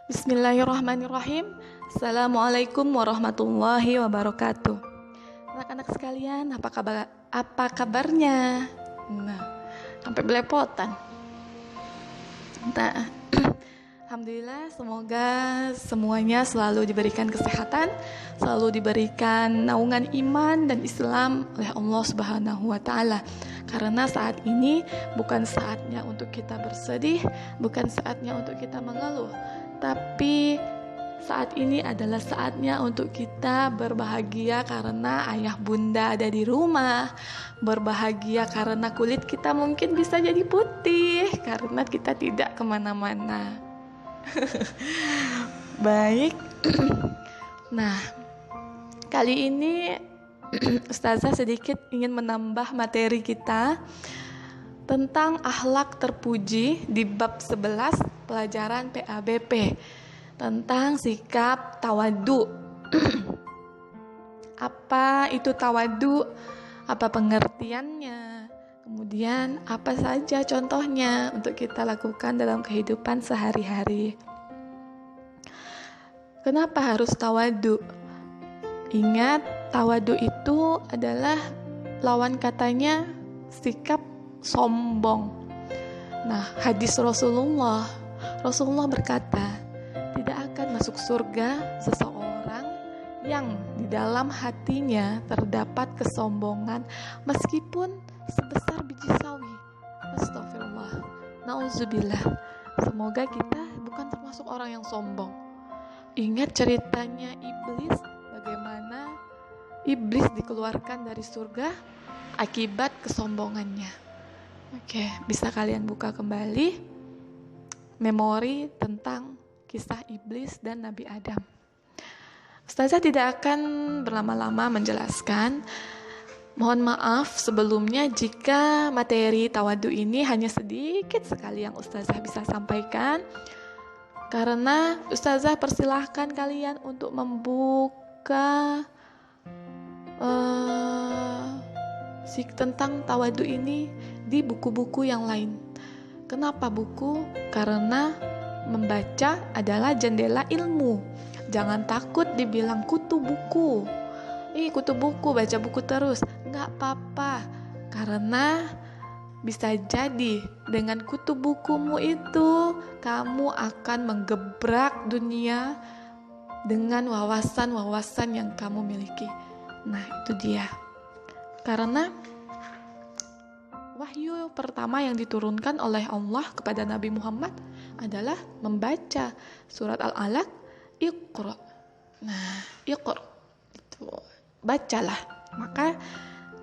Bismillahirrahmanirrahim. Assalamualaikum warahmatullahi wabarakatuh. Anak-anak sekalian, apa kabarnya? Nah, sampai belepotan. Nah, alhamdulillah, semoga semuanya selalu diberikan kesehatan, selalu diberikan naungan iman dan Islam oleh Allah Subhanahu wa taala. Karena saat ini bukan saatnya untuk kita bersedih, bukan saatnya untuk kita mengeluh, tapi saat ini adalah saatnya untuk kita berbahagia karena ayah bunda ada di rumah, berbahagia karena kulit kita mungkin bisa jadi putih karena kita tidak kemana-mana. Baik. Nah, kali ini Ustazah sedikit ingin menambah materi kita tentang akhlak terpuji di bab 11 pelajaran PABP tentang sikap tawadu. Apa itu tawadu? Apa pengertiannya? Kemudian apa saja contohnya untuk kita lakukan dalam kehidupan sehari-hari? Kenapa harus tawadu? Ingat, tawadu itu adalah lawan katanya sikap sombong. Nah, hadis Rasulullah berkata, tidak akan masuk surga seseorang yang di dalam hatinya terdapat kesombongan meskipun sebesar biji sawi. Astagfirullah, nauzubillah. Semoga kita bukan termasuk orang yang sombong. Ingat ceritanya iblis, bagaimana iblis dikeluarkan dari surga akibat kesombongannya. Oke, bisa kalian buka kembali memori tentang kisah iblis dan Nabi Adam. Ustazah tidak akan berlama-lama menjelaskan. Mohon maaf sebelumnya jika materi tawadu ini hanya sedikit sekali yang Ustazah bisa sampaikan, karena Ustazah persilahkan kalian untuk membuka tentang tawadu ini di buku-buku yang lain. Kenapa buku? Karena membaca adalah jendela ilmu. Jangan takut dibilang kutu buku. Kutu buku, baca buku terus. Nggak apa-apa, karena bisa jadi dengan kutu bukumu itu kamu akan menggebrak dunia dengan wawasan-wawasan yang kamu miliki. Nah, itu dia. Karena wahyu pertama yang diturunkan oleh Allah kepada Nabi Muhammad adalah membaca surat Al-Alaq, Iqra. Nah, Iqra itu bacalah. Maka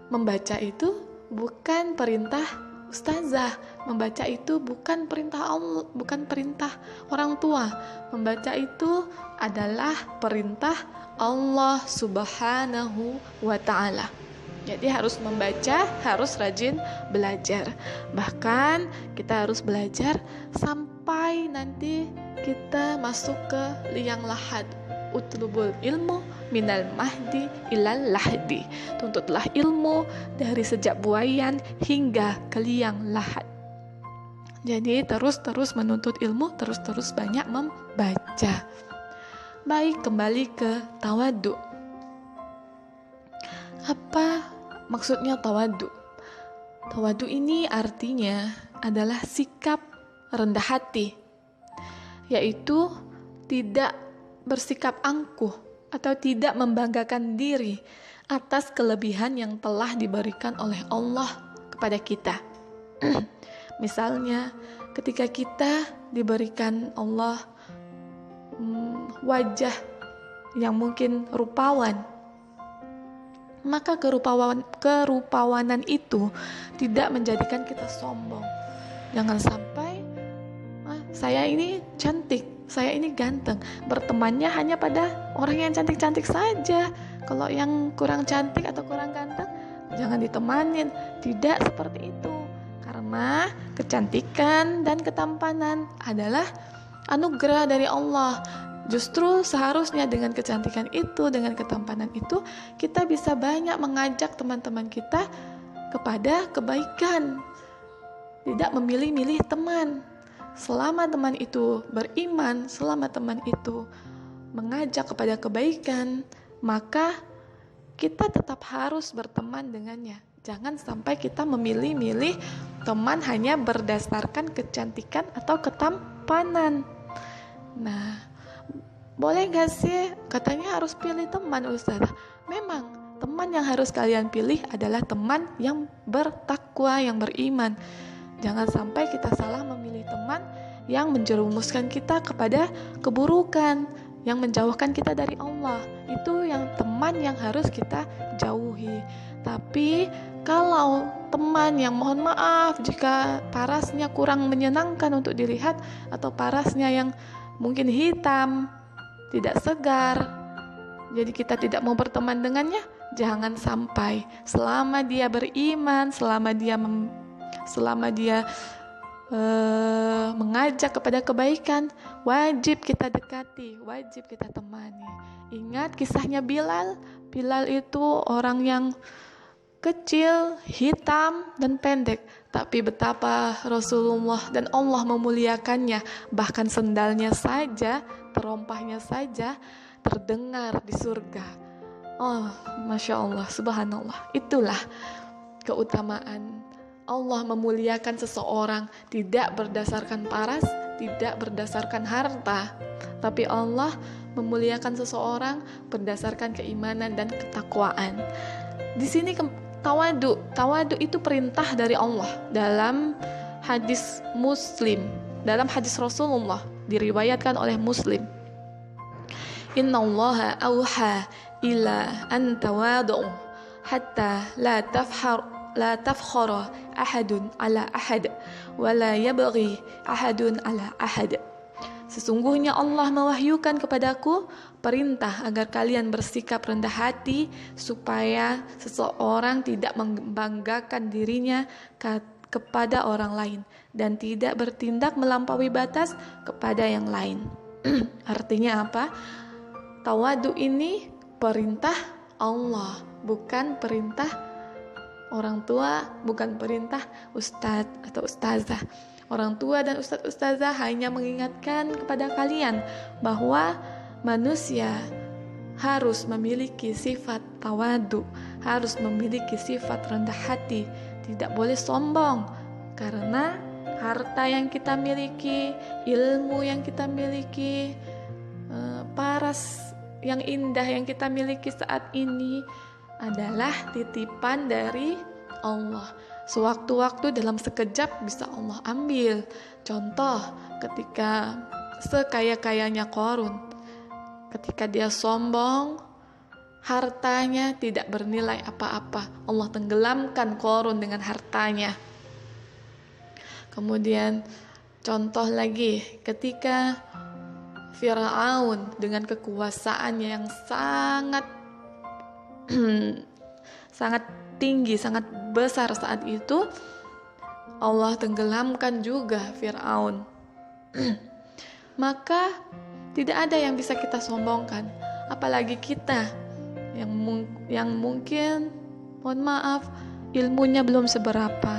membaca itu bukan perintah Ustazah, membaca itu bukan perintah Allah, bukan perintah orang tua. Membaca itu adalah perintah Allah Subhanahu wa ta'ala. Jadi harus membaca, harus rajin belajar. Bahkan kita harus belajar sampai nanti kita masuk ke liang lahat. Utlubul ilmu minal mahdi ilal lahdi. Tuntutlah ilmu dari sejak buayan hingga ke liang lahat. Jadi terus-terus menuntut ilmu, terus-terus banyak membaca. Baik, kembali ke tawadu. Apa maksudnya tawadu? Tawadu ini artinya adalah sikap rendah hati, yaitu tidak bersikap angkuh atau tidak membanggakan diri atas kelebihan yang telah diberikan oleh Allah kepada kita. Misalnya, ketika kita diberikan Allah wajah yang mungkin rupawan, maka kerupawanan itu tidak menjadikan kita sombong. Jangan sampai saya ini cantik, saya ini ganteng, bertemannya hanya pada orang yang cantik-cantik saja. Kalau yang kurang cantik atau kurang ganteng, jangan ditemanin. Tidak seperti itu. Karena kecantikan dan ketampanan adalah anugerah dari Allah. Justru seharusnya dengan kecantikan itu, dengan ketampanan itu, kita bisa banyak mengajak teman-teman kita kepada kebaikan. Tidak memilih-milih teman. selama teman itu beriman, selama teman itu mengajak kepada kebaikan, maka kita tetap harus berteman dengannya. Jangan sampai kita memilih-milih teman hanya berdasarkan kecantikan atau ketampanan. Nah, boleh gak sih katanya harus pilih teman, Ustazah? Memang teman yang harus kalian pilih adalah teman yang bertakwa, yang beriman. Jangan sampai kita salah memilih teman yang menjerumuskan kita kepada keburukan, yang menjauhkan kita dari Allah. Itu yang teman yang harus kita jauhi. Tapi kalau teman yang mohon maaf jika parasnya kurang menyenangkan untuk dilihat, atau parasnya yang mungkin hitam, tidak segar, jadi kita tidak mau berteman dengannya, jangan sampai. Selama dia beriman, selama dia mengajak kepada kebaikan, wajib kita dekati, wajib kita temani. Ingat kisahnya Bilal. Bilal itu orang yang kecil, hitam, dan pendek, tapi betapa Rasulullah dan Allah memuliakannya. Bahkan sendalnya saja, terompahnya saja terdengar di surga. Oh, Masya Allah, Subhanallah. Itulah keutamaan Allah memuliakan seseorang tidak berdasarkan paras, tidak berdasarkan harta, tapi Allah memuliakan seseorang berdasarkan keimanan dan ketakwaan. Di sini tawadu itu perintah dari Allah dalam hadis Muslim, dalam hadis Rasulullah diriwayatkan oleh Muslim. Innallaha auha ila an tawadu hatta la tafkhara ahadun ala ahad wa la yabghi ahadun ala ahad. Sesungguhnya Allah mewahyukan kepadaku perintah agar kalian bersikap rendah hati, supaya seseorang tidak membanggakan dirinya kepada orang lain dan tidak bertindak melampaui batas kepada yang lain. Artinya apa? Tawadu ini perintah Allah, bukan perintah orang tua, bukan perintah ustadz atau ustazah. Orang tua dan ustadz-ustazah hanya mengingatkan kepada kalian bahwa manusia harus memiliki sifat tawadu, harus memiliki sifat rendah hati, tidak boleh sombong, karena harta yang kita miliki, ilmu yang kita miliki, paras yang indah yang kita miliki saat ini adalah titipan dari Allah. Sewaktu-waktu dalam sekejap bisa Allah ambil. Contoh, ketika sekaya-kayanya Qarun, ketika dia sombong, hartanya tidak bernilai apa-apa. Allah tenggelamkan Qarun dengan hartanya. Kemudian contoh lagi, ketika Fir'aun dengan kekuasaannya yang sangat sangat tinggi, sangat besar saat itu, Allah tenggelamkan juga Fir'aun. Maka tidak ada yang bisa kita sombongkan, apalagi kita yang mungkin, mohon maaf, ilmunya belum seberapa,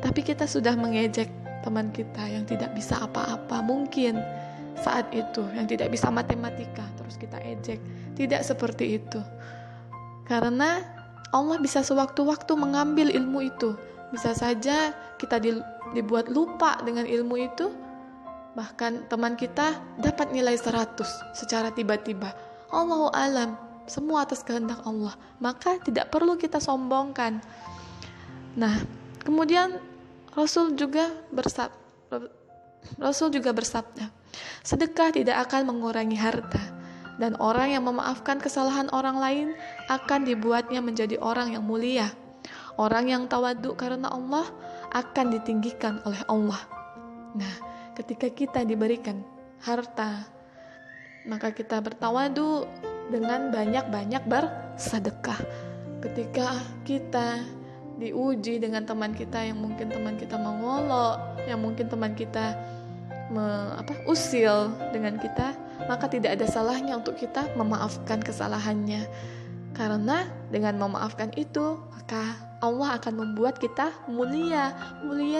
tapi kita sudah mengejek teman kita yang tidak bisa apa-apa mungkin saat itu, yang tidak bisa matematika, terus kita ejek. Tidak seperti itu, karena Allah bisa sewaktu-waktu mengambil ilmu itu. Bisa saja kita dibuat lupa dengan ilmu itu, bahkan teman kita dapat nilai 100 secara tiba-tiba. Allahu alam, semua atas kehendak Allah, maka tidak perlu kita sombongkan. Nah, kemudian Rasul juga bersabda, sedekah tidak akan mengurangi harta, dan orang yang memaafkan kesalahan orang lain akan dibuatnya menjadi orang yang mulia. Orang yang tawadhu karena Allah akan ditinggikan oleh Allah. Nah, ketika kita diberikan harta, maka kita bertawadhu dengan banyak-banyak bersedekah. Ketika kita diuji dengan teman kita yang mungkin teman kita mengolok, yang mungkin teman kita usil dengan kita, maka tidak ada salahnya untuk kita memaafkan kesalahannya, karena dengan memaafkan itu maka Allah akan membuat kita mulia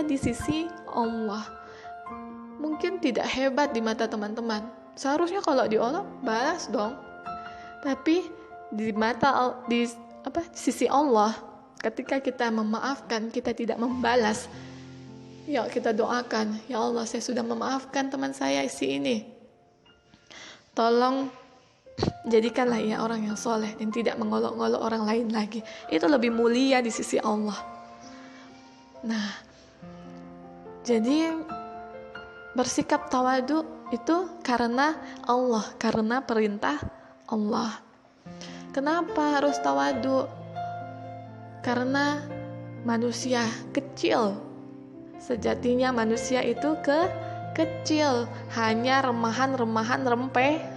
di sisi Allah. mungkin tidak hebat di mata teman-teman. Seharusnya kalau diolah balas dong. Tapi di sisi Allah, ketika kita memaafkan, kita tidak membalas, ya kita doakan, ya Allah, saya sudah memaafkan teman saya si ini. Tolong jadikanlah ia orang yang soleh dan tidak mengolok-olok orang lain lagi. Itu lebih mulia di sisi Allah. Nah, jadi bersikap tawadu itu karena Allah, karena perintah Allah. Kenapa harus tawadu? Karena manusia kecil. Sejatinya manusia itu kecil, hanya remahan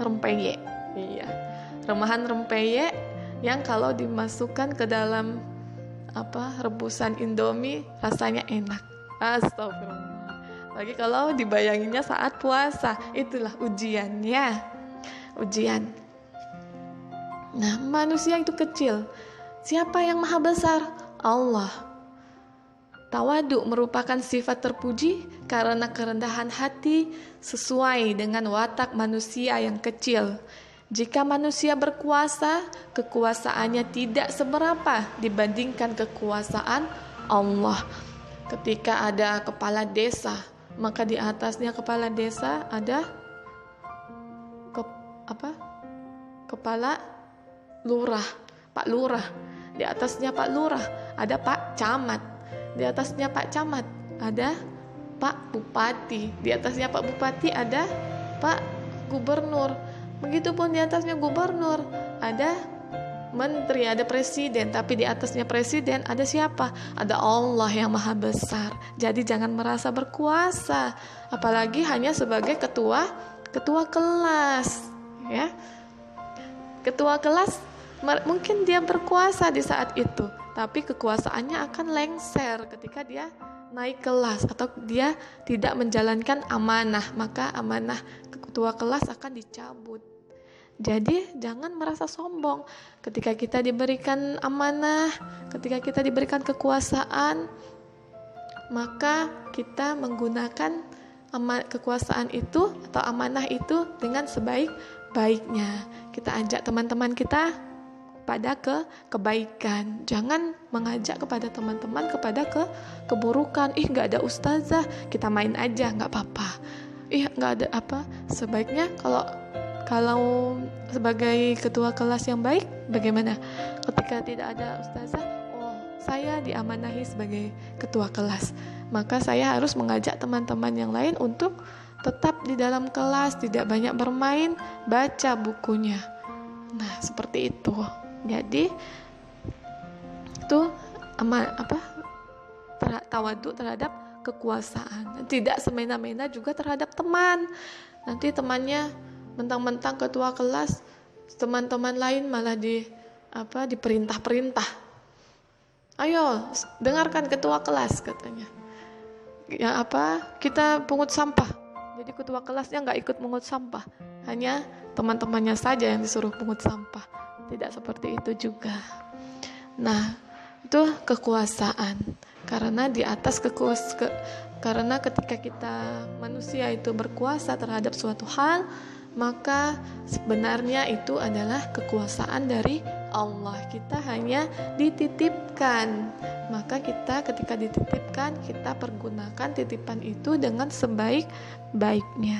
rempeye. Iya, remahan rempeye yang kalau dimasukkan ke dalam rebusan Indomie rasanya enak. Astagfirullah. Lagi kalau dibayanginnya saat puasa, itulah ujiannya. Ujian. Nah, manusia itu kecil. Siapa yang maha besar? Allah. Tawadu merupakan sifat terpuji karena kerendahan hati sesuai dengan watak manusia yang kecil. Jika manusia berkuasa, kekuasaannya tidak seberapa dibandingkan kekuasaan Allah. Ketika ada kepala desa, maka di atasnya kepala desa ada kepala lurah, Pak Lurah. Di atasnya Pak Lurah ada Pak Camat. Di atasnya Pak Camat ada Pak Bupati. Di atasnya Pak Bupati ada Pak Gubernur. Begitupun di atasnya gubernur ada menteri, ada presiden. Tapi di atasnya presiden ada siapa? Ada Allah yang maha besar. Jadi jangan merasa berkuasa, apalagi hanya sebagai ketua kelas, ya. Ketua kelas mungkin dia berkuasa di saat itu, tapi kekuasaannya akan lengser ketika dia naik kelas atau dia tidak menjalankan amanah, maka amanah ketua kelas akan dicabut. Jadi jangan merasa sombong ketika kita diberikan amanah, ketika kita diberikan kekuasaan, maka kita menggunakan kekuasaan itu atau amanah itu dengan sebaik-baiknya. Kita ajak teman-teman kita pada kebaikan. Jangan mengajak kepada teman-teman kepada keburukan. Gak ada ustazah, kita main aja, gak apa-apa. Gak ada apa. Sebaiknya kalau sebagai ketua kelas yang baik, bagaimana? Ketika tidak ada ustazah, saya diamanahi sebagai ketua kelas, maka saya harus mengajak teman-teman yang lain untuk tetap di dalam kelas, tidak banyak bermain, baca bukunya. Nah, seperti itu. Jadi itu tawadu terhadap kekuasaan. Tidak semena-mena juga terhadap teman. Nanti temannya mentang-mentang ketua kelas, teman-teman lain malah diperintah-perintah. Ayo, dengarkan ketua kelas katanya. Ya kita pungut sampah. Jadi ketua kelasnya nggak ikut pungut sampah, hanya teman-temannya saja yang disuruh pungut sampah. Tidak seperti itu juga. Nah, itu kekuasaan. Karena di atas karena ketika kita manusia itu berkuasa terhadap suatu hal, maka sebenarnya itu adalah kekuasaan dari Allah. Kita hanya dititipkan. Maka kita ketika dititipkan, kita pergunakan titipan itu dengan sebaik-baiknya.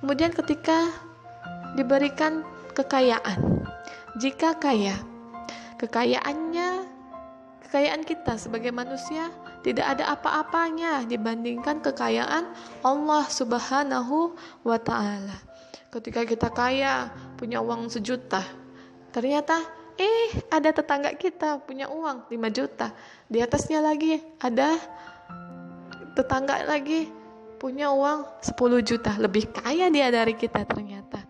Kemudian ketika diberikan kekayaan, jika kekayaan kita sebagai manusia tidak ada apa-apanya dibandingkan kekayaan Allah Subhanahu wa ta'ala. Ketika kita kaya, punya uang 1 juta, ternyata ada tetangga kita punya uang 5 juta, di atasnya lagi ada tetangga lagi punya uang 10 juta, lebih kaya dia dari kita ternyata.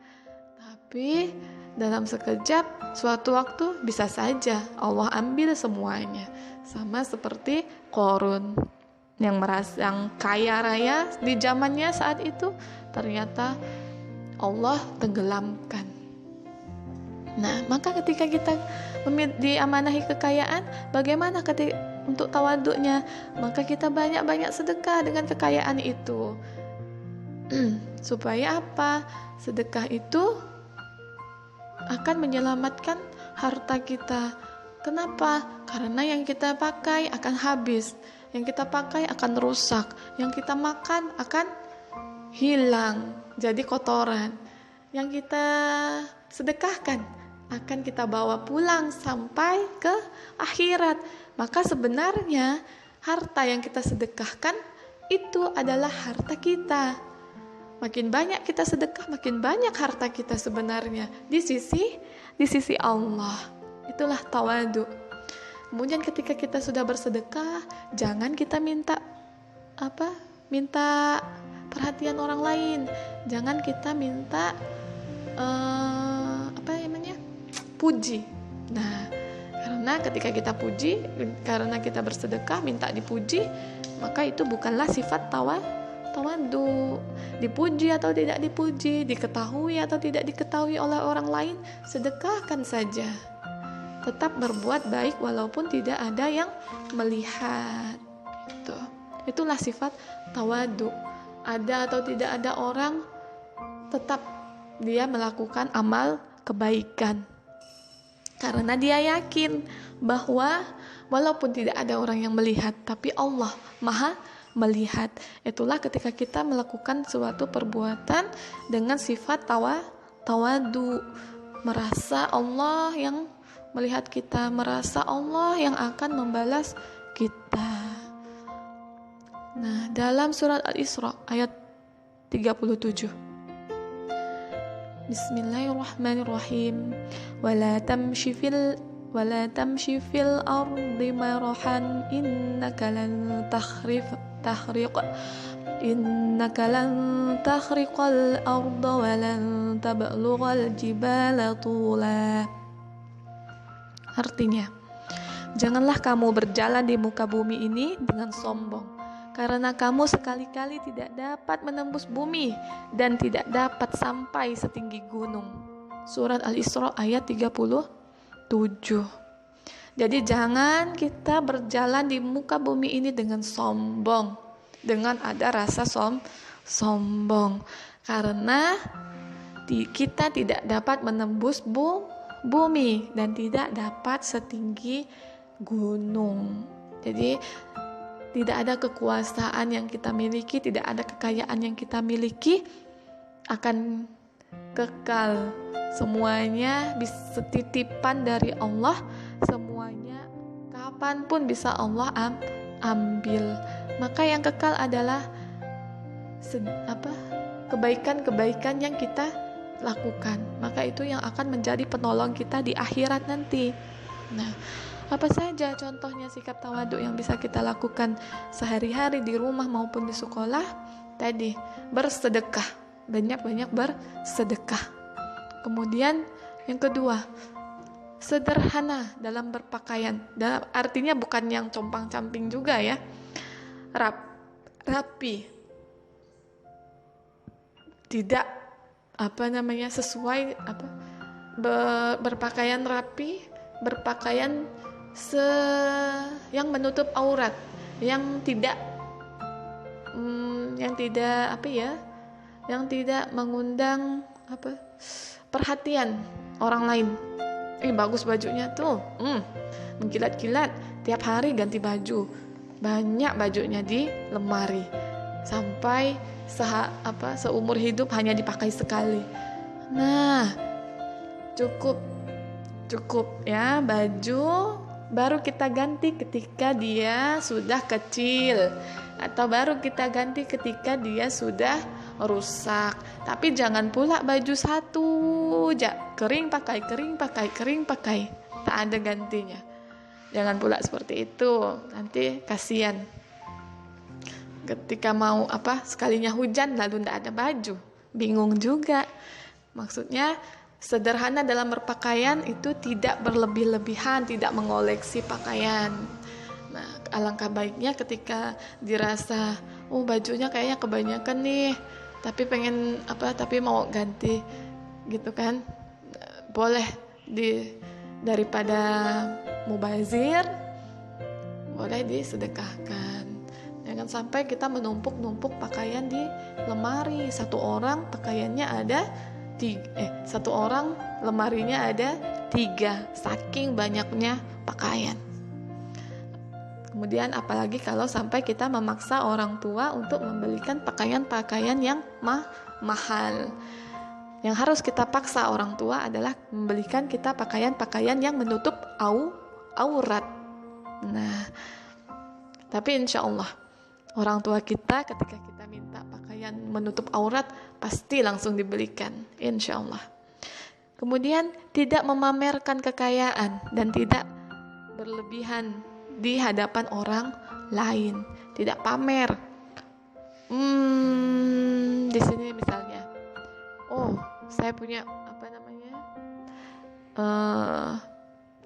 Tapi dalam sekejap, suatu waktu bisa saja Allah ambil semuanya. Sama seperti Qorun yang kaya raya di zamannya saat itu, ternyata Allah tenggelamkan. Nah, maka ketika kita diamanahi kekayaan, bagaimana untuk tawaduknya? Maka kita banyak-banyak sedekah dengan kekayaan itu. Supaya apa? Sedekah itu akan menyelamatkan harta kita. Kenapa? Karena yang kita pakai akan habis, yang kita pakai akan rusak, yang kita makan akan hilang jadi kotoran. Yang kita sedekahkan akan kita bawa pulang sampai ke akhirat. Maka sebenarnya harta yang kita sedekahkan itu adalah harta kita. Makin banyak kita sedekah, makin banyak harta kita sebenarnya di sisi Allah. Itulah tawadu. Kemudian ketika kita sudah bersedekah, jangan kita minta perhatian orang lain. Jangan kita minta puji. Nah, karena ketika kita puji, karena kita bersedekah minta dipuji, maka itu bukanlah sifat tawadu. Dipuji atau tidak dipuji, diketahui atau tidak diketahui oleh orang lain, sedekahkan saja. Tetap berbuat baik walaupun tidak ada yang melihat. Itulah sifat tawadu. Ada atau tidak ada orang, tetap dia melakukan amal kebaikan. Karena dia yakin bahwa walaupun tidak ada orang yang melihat, tapi Allah Maha melihat. Itulah ketika kita melakukan suatu perbuatan dengan sifat tawadu, merasa Allah yang melihat kita, merasa Allah yang akan membalas kita. Nah, dalam surat Al-Isra ayat 37, Bismillahirrahmanirrahim. Wala tamshi fil ardi marahan innaka lan takhriqal arda wa lan tablughal jibala tula. Artinya, janganlah kamu berjalan di muka bumi ini dengan sombong, karena kamu sekali-kali tidak dapat menembus bumi dan tidak dapat sampai setinggi gunung. Surat Al-Isra ayat 37. Jadi jangan kita berjalan di muka bumi ini dengan sombong, dengan ada rasa sombong, karena kita tidak dapat menembus bumi dan tidak dapat setinggi gunung. Jadi tidak ada kekuasaan yang kita miliki, tidak ada kekayaan yang kita miliki akan kekal. Semuanya bisa titipan dari Allah, semuanya kapanpun bisa Allah ambil. Maka yang kekal adalah kebaikan-kebaikan yang kita lakukan. Maka itu yang akan menjadi penolong kita di akhirat nanti. Nah, apa saja contohnya sikap tawadu yang bisa kita lakukan sehari-hari di rumah maupun di sekolah? Tadi, bersedekah, banyak-banyak bersedekah. Kemudian yang kedua, sederhana dalam berpakaian. Artinya bukan yang compang-camping juga ya. Rapi. Tidak sesuai berpakaian rapi, berpakaian yang menutup aurat, yang tidak mengundang perhatian orang lain. Bagus bajunya tuh, mengkilat-kilat, tiap hari ganti baju, banyak bajunya di lemari, sampai seumur hidup hanya dipakai sekali. Nah, cukup ya baju. Baru kita ganti ketika dia sudah kecil, atau baru kita ganti ketika dia sudah rusak. Tapi jangan pula baju satu kering pakai, tak ada gantinya. Jangan pula seperti itu, nanti kasihan. Ketika mau sekalinya hujan lalu tidak ada baju, bingung juga. Maksudnya sederhana dalam berpakaian itu tidak berlebih-lebihan, tidak mengoleksi pakaian. Nah, alangkah baiknya ketika dirasa bajunya kayaknya kebanyakan nih, tapi mau ganti gitu kan. Boleh daripada mubazir, boleh disedekahkan. Jangan sampai kita menumpuk-numpuk pakaian di lemari. Satu orang pakaiannya ada satu orang lemarinya ada 3, saking banyaknya pakaian. Kemudian apalagi kalau sampai kita memaksa orang tua untuk membelikan pakaian-pakaian yang mahal. Yang harus kita paksa orang tua adalah membelikan kita pakaian-pakaian yang menutup aurat. Nah, tapi insya Allah orang tua kita ketika kita minta pakaian menutup aurat pasti langsung dibelikan, insya Allah. Kemudian tidak memamerkan kekayaan dan tidak berlebihan di hadapan orang lain, tidak pamer. Di sini misalnya, saya punya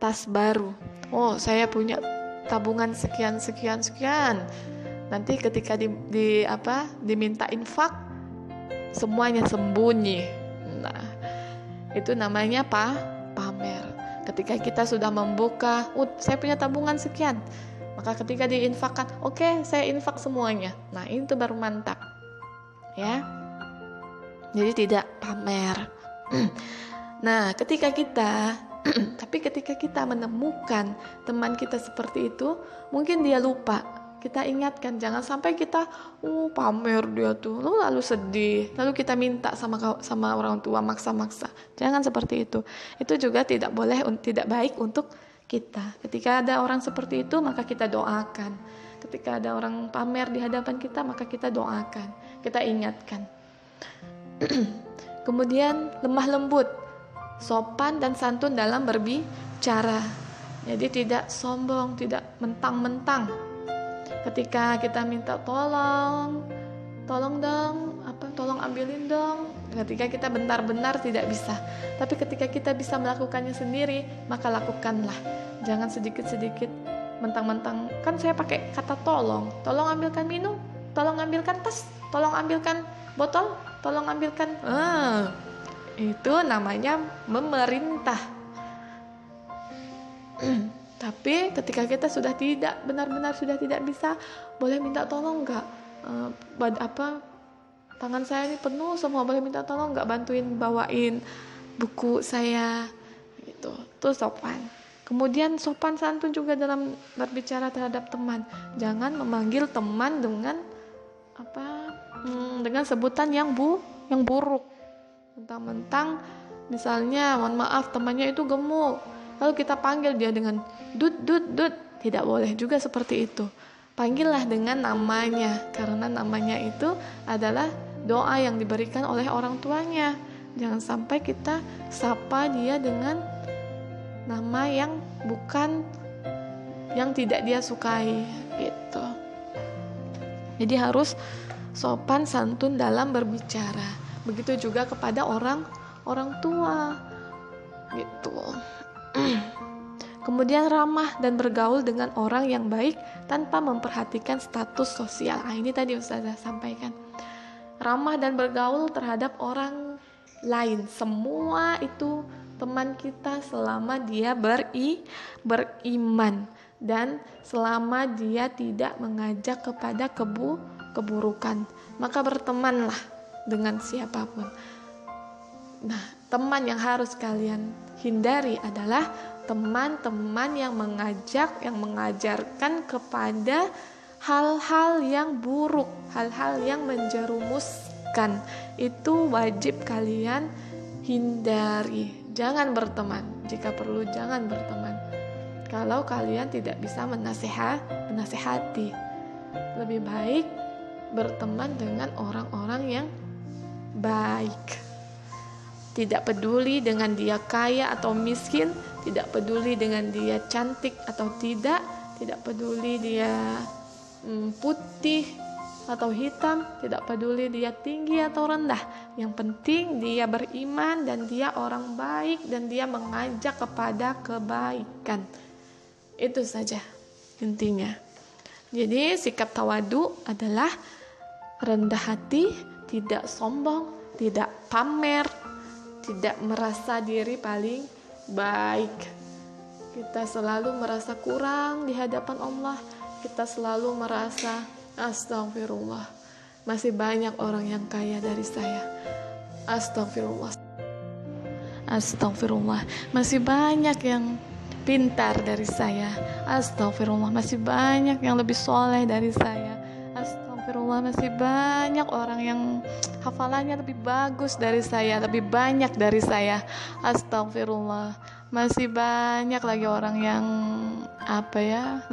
tas baru. Saya punya tabungan sekian. Nanti ketika diminta infak, semuanya sembunyi. Nah, itu namanya pamer. Ketika kita sudah membuka, saya punya tabungan sekian, maka ketika diinfakkan, saya infak semuanya. Nah, itu baru mantap, ya. Jadi tidak pamer. Nah, ketika kita menemukan teman kita seperti itu, mungkin dia lupa. Kita ingatkan, jangan sampai kita pamer dia tuh, lalu sedih, lalu kita minta sama orang tua maksa-maksa. Jangan seperti itu. Itu juga tidak baik untuk kita. Ketika ada orang seperti itu, maka kita doakan. Ketika ada orang pamer di hadapan kita, maka kita doakan, kita ingatkan. Kemudian lemah lembut, sopan dan santun dalam berbicara. Jadi tidak sombong, tidak mentang-mentang. Ketika kita minta tolong dong, tolong ambilin dong. Ketika kita benar-benar tidak bisa, tapi ketika kita bisa melakukannya sendiri, maka lakukanlah. Jangan sedikit-sedikit mentang-mentang. Kan saya pakai kata tolong ambilkan minum, tolong ambilkan tas, tolong ambilkan botol, tolong ambilkan. Itu namanya memerintah. Tapi ketika kita sudah benar-benar sudah tidak bisa, boleh minta tolong nggak? Tangan saya ini penuh semua, boleh minta tolong nggak bantuin bawain buku saya, gitu. Itu sopan. Kemudian sopan santun juga dalam berbicara terhadap teman. Jangan memanggil teman dengan sebutan yang buruk. Mentang-mentang misalnya, mohon maaf, temannya itu gemuk, lalu kita panggil dia dengan dud, tidak boleh juga seperti itu. Panggillah dengan namanya, karena namanya itu adalah doa yang diberikan oleh orang tuanya. Jangan sampai kita sapa dia dengan nama yang tidak dia sukai, gitu. Jadi harus sopan santun dalam berbicara. Begitu juga kepada orang tua, gitu. Kemudian ramah dan bergaul dengan orang yang baik tanpa memperhatikan status sosial. Ini tadi Ustazah sampaikan. Ramah dan bergaul terhadap orang lain. Semua itu teman kita selama dia beriman dan selama dia tidak mengajak kepada keburukan. Maka bertemanlah dengan siapapun. Nah, teman yang harus kalian hindari adalah teman-teman yang mengajak, yang mengajarkan kepada hal-hal yang buruk, hal-hal yang menjerumuskan. Itu wajib kalian hindari. Jangan berteman. Jika perlu jangan berteman. Kalau kalian tidak bisa menasehati, lebih baik berteman dengan orang-orang yang baik. Tidak peduli dengan dia kaya atau miskin, tidak peduli dengan dia cantik atau tidak peduli dia putih atau hitam, tidak peduli dia tinggi atau rendah. Yang penting dia beriman dan dia orang baik dan dia mengajak kepada kebaikan. Itu saja intinya. Jadi sikap tawadu adalah rendah hati, tidak sombong, tidak pamer, tidak merasa diri paling baik. Kita selalu merasa kurang di hadapan Allah. Kita selalu merasa Astagfirullah. Masih banyak orang yang kaya dari saya. Astagfirullah. Astagfirullah. Masih banyak yang pintar dari saya. Astagfirullah. Masih banyak yang lebih soleh dari saya. Astagfirullah. Masih banyak orang yang hafalannya lebih bagus dari saya, lebih banyak dari saya. Astagfirullah. Masih banyak lagi orang yang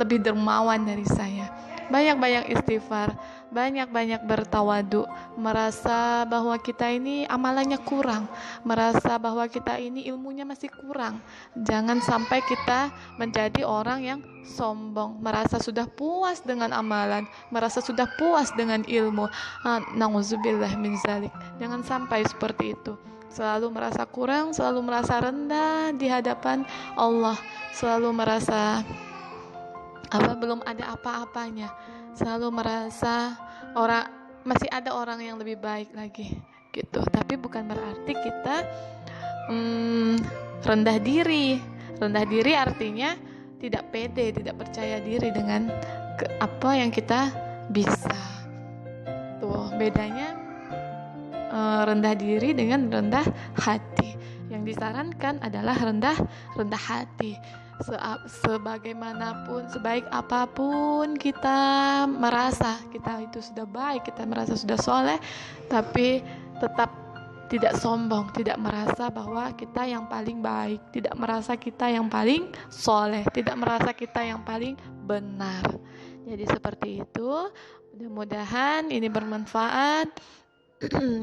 lebih dermawan dari saya. Banyak-banyak istighfar, banyak-banyak bertawadu, merasa bahwa kita ini amalannya kurang, merasa bahwa kita ini ilmunya masih kurang. Jangan sampai kita menjadi orang yang sombong, merasa sudah puas dengan amalan, merasa sudah puas dengan ilmu. Nauzubillah min zalik. Jangan sampai seperti itu. Selalu merasa kurang, selalu merasa rendah di hadapan Allah, selalu merasa belum ada apa-apanya, selalu merasa masih ada orang yang lebih baik lagi gitu. Tapi bukan berarti kita rendah diri artinya tidak pede, tidak percaya diri dengan apa yang kita bisa. Tuh bedanya rendah diri dengan rendah hati. Yang disarankan adalah rendah hati. Sebagaimanapun, sebaik apapun kita merasa kita itu sudah baik, kita merasa sudah soleh, tapi tetap tidak sombong, tidak merasa bahwa kita yang paling baik, tidak merasa kita yang paling soleh, tidak merasa kita yang paling benar. Jadi seperti itu. Mudah-mudahan ini bermanfaat.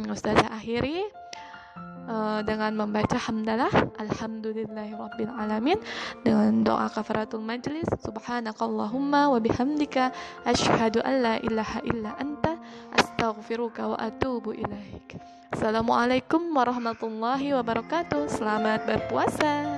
Ustazah akhiri dengan membaca hamdalah alhamdulillahirabbil alamin dengan doa kafaratul majlis, subhanakallahumma wa bihamdika asyhadu an la ilaha illa anta astaghfiruka wa atubu ilaik. Assalamualaikum warahmatullahi wabarakatuh. Selamat berpuasa.